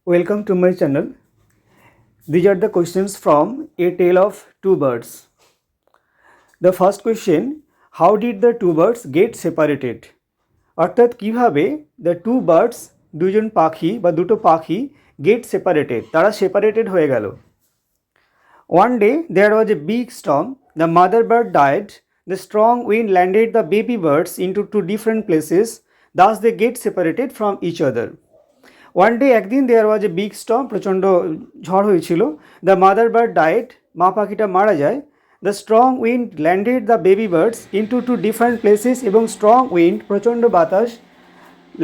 Welcome to my channel. These are the questions from A Tale of Two Birds. The first question, how did the two birds get separated? অর্থাৎ কিভাবে the two birds দুজন পাখি বা দুটো পাখি get separated, তারা separated হয়ে গেল। One day there was a big storm. The mother bird died. The strong wind landed the baby birds into two different places. Thus they get separated from each other. One day একদিন দেয়ার ওয়াজ a big Sturm, প্রচণ্ড ঝড় হয়েছিল। The mother bird died, মা পাখিটা মারা যায়। The strong wind landed the baby birds into two different places, এবং strong wind প্রচণ্ড বাতাস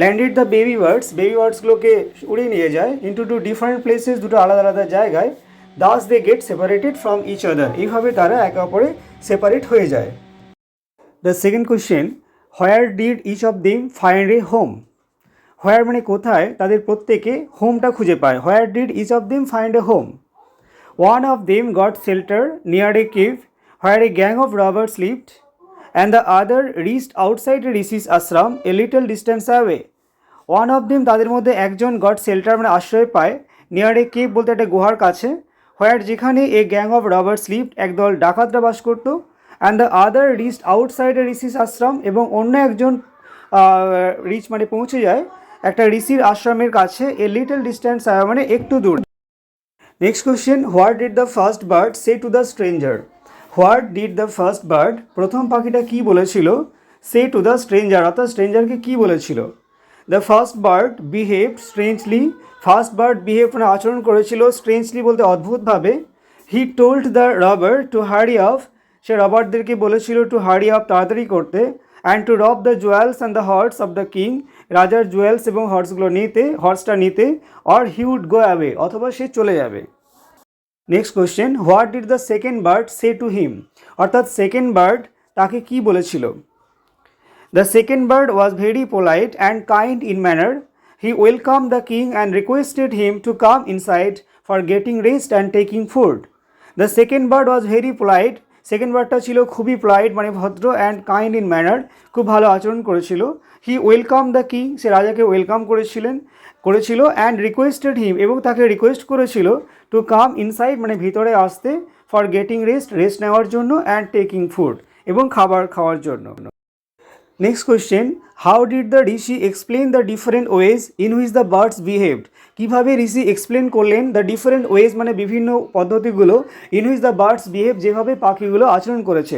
ল্যান্ডেড দ্য বেবি বার্ডসগুলোকে উড়িয়ে নিয়ে যায় ইন্টু টু ডিফারেন্ট প্লেসেস, দুটো আলাদা আলাদা জায়গায়। Thus they get separated from each other, এইভাবে তারা একে অপরে সেপারেট হয়ে যায়। The second question, where did each of them find a home? Where মানে কোথায়, তাদের প্রত্যেকে হোমটা খুঁজে পায়। Where did each of them find a home? One of them got shelter near a cave where a gang of robbers lived and the other reached outside a rishi's ashram a little distance away. One of them, তাদের মধ্যে একজন, goat shelter মানে আশ্রয় পায়, near a cave বলতে একটা গুহার কাছে, হোয়ার যেখানে a gang of robbers lived একদল ডাকাতরা বাস করতো, and the other reached outside a rishi's ashram, এবং অন্য একজন রিচ মানে পৌঁছে যায় একটা ঋষির আশ্রমের কাছে, এ লিটল ডিস্টেন্স মানে একটু দূর। Next question, what did the first bird say to the stranger? What did the first bird, প্রথম পাখিটা কি বলেছিল, সে টু দ্য স্ট্রেঞ্জার অর্থাৎ স্ট্রেঞ্জারকে কি বলেছিল? The first bird behaved strangely, first bird behave মানে আচরণ করেছিল, স্ট্রেঞ্জলি বলতে অদ্ভুতভাবে। He told the robber to hurry off, সে রবারদেরকে বলেছিল টু হারি অফ তাড়াতাড়ি করতে, and to rob the jewels and the horse of the king, রাজার জুয়েলস এবং হর্সগুলো নিতে, হর্সটা নিতে, or he would go away অথবা সে চলে যাবে। Next question, what did the second bird say to হিম? অর্থাৎ সেকেন্ড বার্ড তাকে কি বলেছিল? The second bird was very polite and kind in manner. He welcome the king and requested him to come inside for getting rest and taking food. The second bird was very polite, second বার্ডটা ছিল খুবই polite মানে ভদ্র, and kind in manner খুব ভালো আচরণ করেছিল। হি welcome the king, সে রাজাকে ওয়েলকাম করেছিল, অ্যান্ড রিকোয়েস্টেড হিম এবং তাকে রিকোয়েস্ট করেছিল টু কাম ইনসাইড মানে ভিতরে আসতে, ফর গেটিং রেস্ট নেওয়ার জন্য, অ্যান্ড টেকিং ফুড এবং খাবার খাওয়ার জন্য। Next question, how did the Rishi explain the different ways in which the birds behaved? কীভাবে ঋষি এক্সপ্লেন করলেন দ্য ডিফারেন্ট ওয়েজ মানে বিভিন্ন পদ্ধতিগুলো, in which the birds behave যেভাবে পাখিগুলো আচরণ করেছে।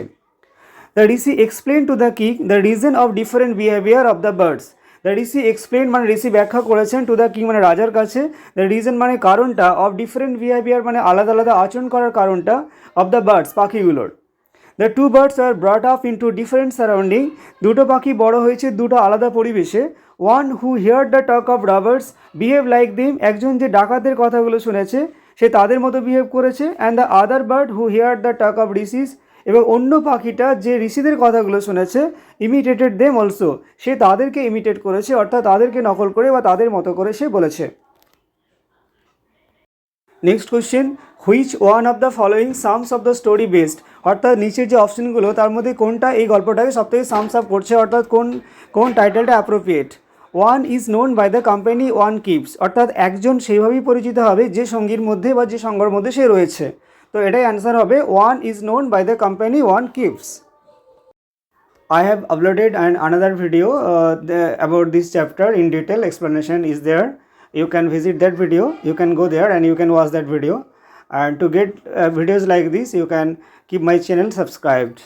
The Rishi explain to the king the reason of different behaviour of the birds. The Rishi explain মানে ঋষি ব্যাখ্যা করেছেন, টু দ্য কিং মানে রাজার কাছে, দ্য রিজন মানে কারণটা, অফ ডিফারেন্ট বিহেভিয়ার মানে আলাদা আলাদা আচরণ করার কারণটা, অফ দ্য বার্ডস পাখিগুলোর। The two birds are brought up in two different surrounding, দুটো পাখি বড় হয়েছে দুটো আলাদা পরিবেশে। One who hear the talk of robbers behave like them, একজন যে ডাকাতের কথাগুলো শুনেছে সে তাদের মতো বিহেভ করেছে। And the other bird who hear the talk of rishi's, এবং অন্য পাখিটা যে ঋষিদের কথাগুলো শুনেছে, ইমিটেটেড দেম অলসো, সে তাদেরকে ইমিটেট করেছে অর্থাৎ তাদেরকে নকল করে বা তাদের মতো করে সে বলেছে। Next question, which one of the following sums of the story best? অর্থাৎ নিচের যে অপশনগুলো তার মধ্যে কোনটা এই গল্পটাকে সবথেকে সামস আপ করছে, অর্থাৎ কোন টাইটেলটা appropriate? One is known by the company one keeps, অর্থাৎ একজন সেইভাবেই পরিচিত হবে যে সঙ্গীর মধ্যে বা যে সঙ্গের মধ্যে সে রয়েছে। তো এটাই অ্যান্সার হবে, one is known by the company one keeps. I have uploaded another video about this chapter in detail. Explanation is there. You can visit that video. You can go there and you can watch that video. And to get videos like this, you can keep my channel subscribed.